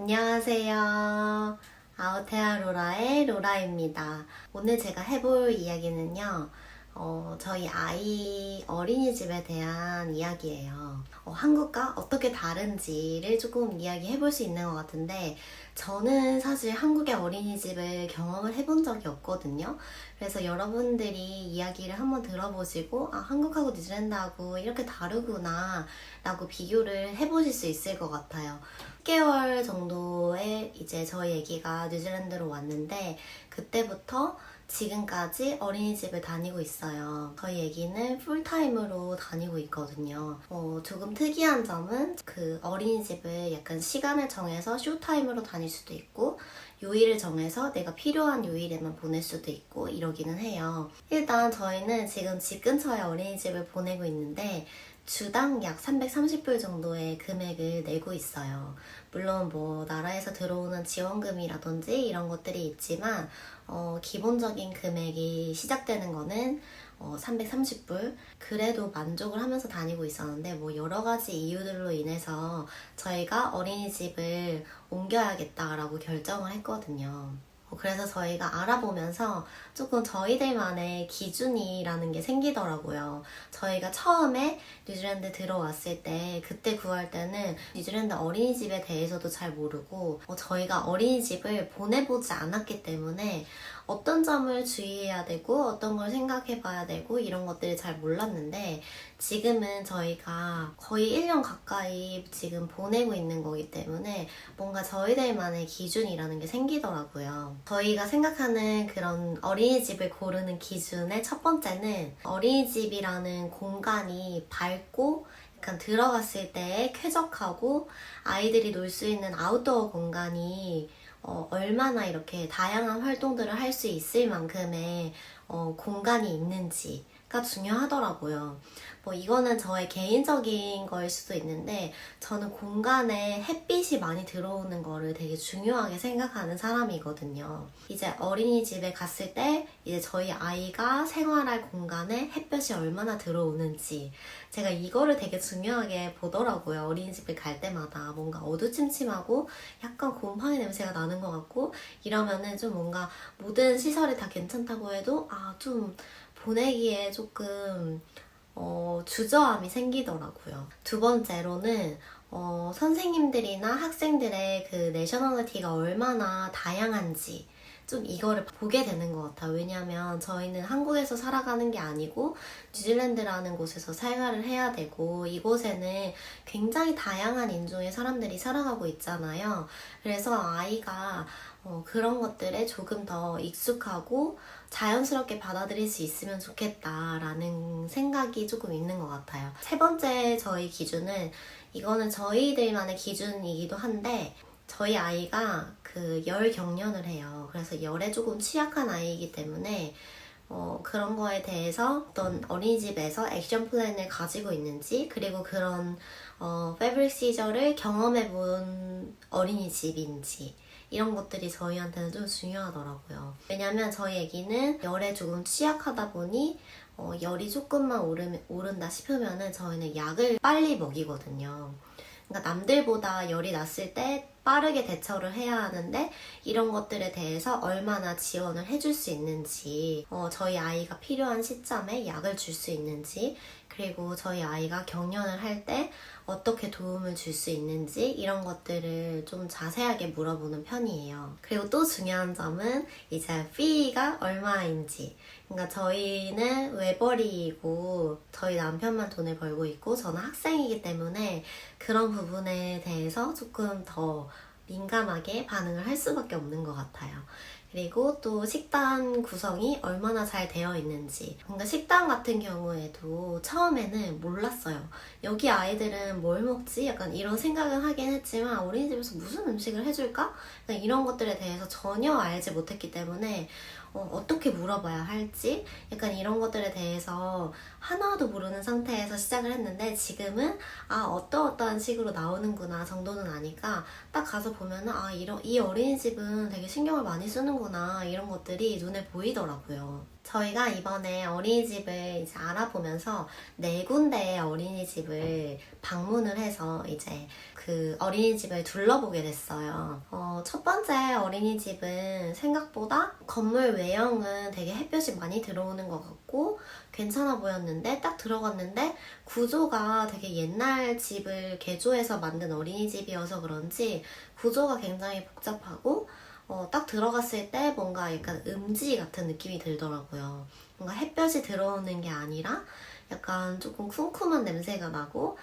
안녕하세요. 아우테아 로라의 로라입니다. 오늘 제가 해볼 이야기는요, 저희 아이 어린이집에 대한 이야기예요. 한국과 어떻게 다른지를 조금 이야기해 볼 수 있는 것 같은데, 저는 사실 한국의 어린이집을 경험을 해본 적이 없거든요. 그래서 여러분들이 이야기를 한번 들어보시고, 아, 한국하고 뉴질랜드하고 이렇게 다르구나 라고 비교를 해보실 수 있을 것 같아요. 10개월 정도에 이제 저희 아기가 뉴질랜드로 왔는데, 그때부터 지금까지 어린이집을 다니고 있어요. 저희 아기는 풀타임으로 다니고 있거든요. 조금 특이한 점은 그 어린이집을 약간 시간을 정해서 쇼타임으로 다닐 수도 있고, 요일을 정해서 내가 필요한 요일에만 보낼 수도 있고 이러기는 해요. 일단 저희는 지금 집 근처에 어린이집을 보내고 있는데 주당 약 330불 정도의 금액을 내고 있어요. 물론 뭐 나라에서 들어오는 지원금이라든지 이런 것들이 있지만 기본적인 금액이 시작되는 거는 330불. 그래도 만족을 하면서 다니고 있었는데 뭐 여러 가지 이유들로 인해서 저희가 어린이집을 옮겨야겠다라고 결정을 했거든요. 그래서 저희가 알아보면서 조금 저희들만의 기준이라는 게 생기더라고요. 저희가 처음에 뉴질랜드 들어왔을 때 그때 구할 때는 뉴질랜드 어린이집에 대해서도 잘 모르고 저희가 어린이집을 보내보지 않았기 때문에 어떤 점을 주의해야 되고 어떤 걸 생각해 봐야 되고 이런 것들을 잘 몰랐는데 지금은 저희가 거의 1년 가까이 지금 보내고 있는 거기 때문에 뭔가 저희들만의 기준이라는 게 생기더라고요. 저희가 생각하는 그런 어린이집을 고르는 기준의 첫 번째는 어린이집이라는 공간이 밝고 약간 들어갔을 때 쾌적하고 아이들이 놀 수 있는 아웃도어 공간이 얼마나 이렇게 다양한 활동들을 할 수 있을 만큼의 공간이 있는지가 중요하더라고요. 뭐 이거는 저의 개인적인 거일 수도 있는데 저는 공간에 햇빛이 많이 들어오는 거를 되게 중요하게 생각하는 사람이거든요. 이제 어린이집에 갔을 때 이제 저희 아이가 생활할 공간에 햇볕이 얼마나 들어오는지 제가 이거를 되게 중요하게 보더라고요. 어린이집을 갈 때마다 뭔가 어두침침하고 약간 곰팡이 냄새가 나는 것 같고 이러면은 좀 뭔가 모든 시설이 다 괜찮다고 해도 좀 보내기에 조금 주저함이 생기더라고요. 두 번째로는 선생님들이나 학생들의 그 내셔널리티가 얼마나 다양한지 좀 이거를 보게 되는 것 같아요. 왜냐하면 저희는 한국에서 살아가는 게 아니고 뉴질랜드라는 곳에서 생활을 해야 되고 이곳에는 굉장히 다양한 인종의 사람들이 살아가고 있잖아요. 그래서 아이가 그런 것들에 조금 더 익숙하고 자연스럽게 받아들일 수 있으면 좋겠다라는 생각이 조금 있는 것 같아요. 세 번째 저희 기준은 이거는 저희들만의 기준이기도 한데 저희 아이가 그 열 경련을 해요. 그래서 열에 조금 취약한 아이이기 때문에 그런 거에 대해서 어떤 어린이집에서 액션 플랜을 가지고 있는지 그리고 그런 패브릭 시저를 경험해본 어린이집인지 이런 것들이 저희한테는 좀 중요하더라고요. 왜냐면 저희 아기는 열에 조금 취약하다 보니 열이 조금만 오른다 싶으면은 저희는 약을 빨리 먹이거든요. 그러니까 남들보다 열이 났을 때 빠르게 대처를 해야 하는데 이런 것들에 대해서 얼마나 지원을 해줄 수 있는지 저희 아이가 필요한 시점에 약을 줄 수 있는지 그리고 저희 아이가 경련을 할 때 어떻게 도움을 줄 수 있는지 이런 것들을 좀 자세하게 물어보는 편이에요. 그리고 또 중요한 점은 이제 fee가 얼마인지 그러니까 저희는 외벌이이고 저희 남편만 돈을 벌고 있고 저는 학생이기 때문에 그런 부분에 대해서 조금 더 민감하게 반응을 할 수밖에 없는 것 같아요. 그리고 또 식단 구성이 얼마나 잘 되어 있는지 뭔가 식단 같은 경우에도 처음에는 몰랐어요. 여기 아이들은 뭘 먹지? 약간 이런 생각은 하긴 했지만 어린이집에서 무슨 음식을 해줄까? 이런 것들에 대해서 전혀 알지 못했기 때문에 어떻게 물어봐야 할지 약간 이런 것들에 대해서 하나도 모르는 상태에서 시작을 했는데 지금은 어떠한 식으로 나오는구나 정도는 아니까 딱 가서 보면은 이 어린이집은 되게 신경을 많이 쓰는구나 이런 것들이 눈에 보이더라고요. 저희가 이번에 어린이집을 이제 알아보면서 4군데의 어린이집을 방문을 해서 이제 그 어린이집을 둘러보게 됐어요. 첫 번째 어린이집은 생각보다 건물 외형은 되게 햇볕이 많이 들어오는 것 같고 괜찮아 보였는데 딱 들어갔는데 구조가 되게 옛날 집을 개조해서 만든 어린이집이어서 그런지 구조가 굉장히 복잡하고 딱 들어갔을 때 뭔가 약간 음지 같은 느낌이 들더라고요. 뭔가 햇볕이 들어오는 게 아니라 약간 조금 쿰쿰한 냄새가 나고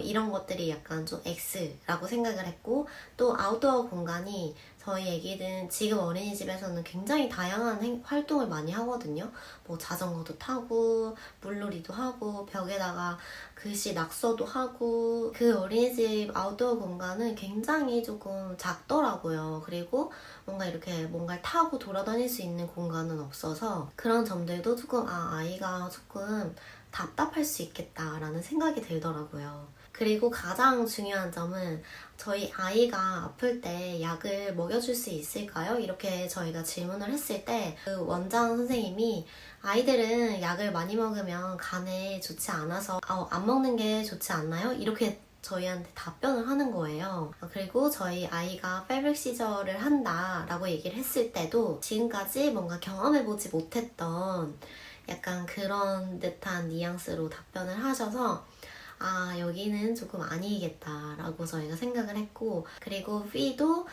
이런 것들이 약간 좀 X라고 생각을 했고 또 아웃도어 공간이 저희 애기는 지금 어린이집에서는 굉장히 다양한 활동을 많이 하거든요. 뭐 자전거도 타고 물놀이도 하고 벽에다가 글씨 낙서도 하고 그 어린이집 아웃도어 공간은 굉장히 조금 작더라고요. 그리고 뭔가 이렇게 뭔가를 타고 돌아다닐 수 있는 공간은 없어서 그런 점들도 조금 아이가 조금 답답할 수 있겠다라는 생각이 들더라고요. 그리고 가장 중요한 점은 저희 아이가 아플 때 약을 먹여줄 수 있을까요? 이렇게 저희가 질문을 했을 때 그 원장 선생님이 아이들은 약을 많이 먹으면 간에 좋지 않아서 안 먹는 게 좋지 않나요? 이렇게 저희한테 답변을 하는 거예요. 그리고 저희 아이가 패브릭 시저를 한다라고 얘기를 했을 때도 지금까지 뭔가 경험해보지 못했던 약간 그런 듯한 뉘앙스로 답변을 하셔서 여기는 조금 아니겠다라고 저희가 생각을 했고 그리고 fee도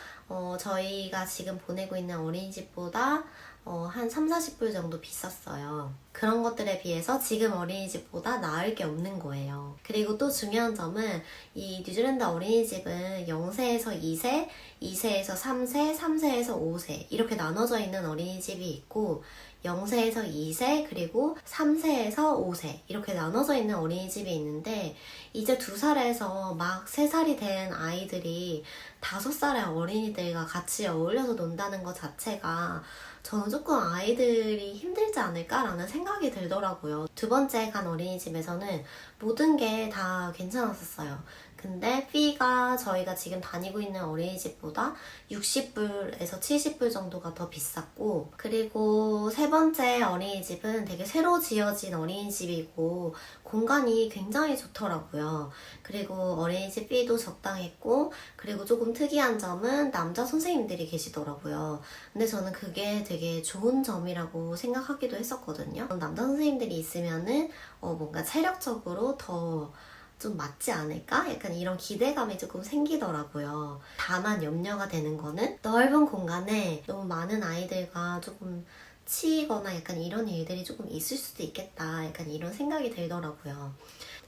저희가 지금 보내고 있는 어린이집보다 한 3, 40불 정도 비쌌어요. 그런 것들에 비해서 지금 어린이집보다 나을 게 없는 거예요. 그리고 또 중요한 점은 이 뉴질랜드 어린이집은 0세에서 2세, 2세에서 3세, 3세에서 5세 이렇게 나눠져 있는 어린이집이 있고 0세에서 2세 그리고 3세에서 5세 이렇게 나눠져 있는 어린이집이 있는데 이제 2살에서 막 3살이 된 아이들이 5살의 어린이들과 같이 어울려서 논다는 것 자체가 저는 조금 아이들이 힘들지 않을까라는 생각이 들더라고요. 두 번째 간 어린이집에서는 모든 게 다 괜찮았었어요. 근데 fee가 저희가 지금 다니고 있는 어린이집보다 60불에서 70불 정도가 더 비쌌고 그리고 세 번째 어린이집은 되게 새로 지어진 어린이집이고 공간이 굉장히 좋더라고요. 그리고 어린이집 fee도 적당했고 그리고 조금 특이한 점은 남자 선생님들이 계시더라고요. 근데 저는 그게 되게 좋은 점이라고 생각하기도 했었거든요. 남자 선생님들이 있으면은 뭔가 체력적으로 더 좀 맞지 않을까? 약간 이런 기대감이 조금 생기더라고요. 다만 염려가 되는 거는 넓은 공간에 너무 많은 아이들과 조금 치이거나 약간 이런 일들이 조금 있을 수도 있겠다. 약간 이런 생각이 들더라고요.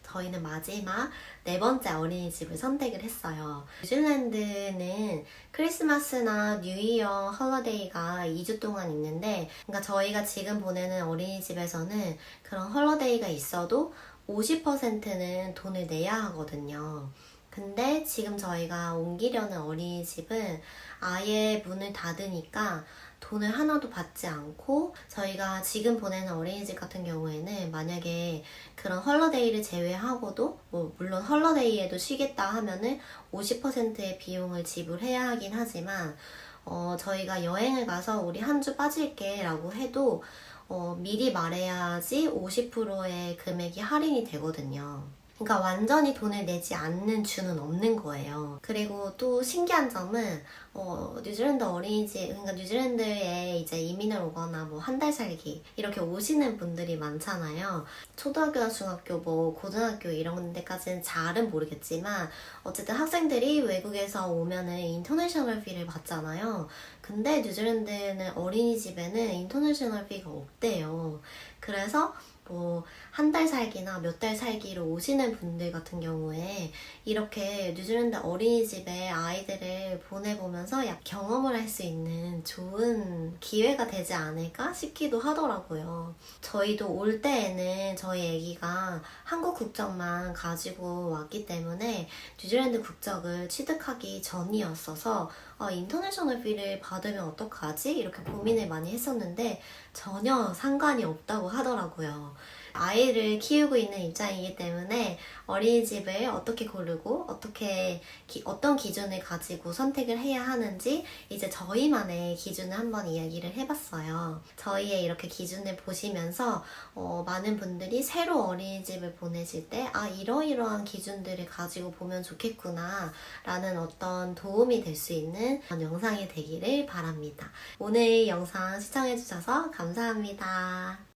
저희는 마지막 4번째 어린이집을 선택을 했어요. 뉴질랜드는 크리스마스나 뉴이어 헐러데이가 2주 동안 있는데 그러니까 저희가 지금 보내는 어린이집에서는 그런 헐러데이가 있어도 50%는 돈을 내야 하거든요. 근데 지금 저희가 옮기려는 어린이집은 아예 문을 닫으니까 돈을 하나도 받지 않고 저희가 지금 보내는 어린이집 같은 경우에는 만약에 그런 헐러데이를 제외하고도 물론 헐러데이에도 쉬겠다 하면은 50%의 비용을 지불해야 하긴 하지만 저희가 여행을 가서 우리 한 주 빠질게 라고 해도 미리 말해야지 50%의 금액이 할인이 되거든요. 그러니까 완전히 돈을 내지 않는 주는 없는 거예요. 그리고 또 신기한 점은 뉴질랜드 어린이집, 그러니까 뉴질랜드에 이제 이민을 오거나 뭐 한 달 살기 이렇게 오시는 분들이 많잖아요. 초등학교나 중학교, 뭐 고등학교 이런 데까지는 잘은 모르겠지만 어쨌든 학생들이 외국에서 오면은 인터내셔널 피를 받잖아요. 근데 뉴질랜드는 어린이집에는 인터내셔널 피가 없대요. 그래서 뭐 한 달 살기나 몇 달 살기로 오시는 분들 같은 경우에 이렇게 뉴질랜드 어린이집에 아이들을 보내보면서 경험을 할 수 있는 좋은 기회가 되지 않을까 싶기도 하더라고요. 저희도 올 때에는 저희 아기가 한국 국적만 가지고 왔기 때문에 뉴질랜드 국적을 취득하기 전이었어서 인터내셔널 피를 받으면 어떡하지? 이렇게 고민을 많이 했었는데 전혀 상관이 없다고 하더라고요. 아이를 키우고 있는 입장이기 때문에 어린이집을 어떻게 고르고 어떤 기준을 가지고 선택을 해야 하는지 이제 저희만의 기준을 한번 이야기를 해봤어요. 저희의 이렇게 기준을 보시면서 많은 분들이 새로 어린이집을 보내실 때 이러이러한 기준들을 가지고 보면 좋겠구나 라는 어떤 도움이 될 수 있는 그런 영상이 되기를 바랍니다. 오늘 영상 시청해주셔서 감사합니다.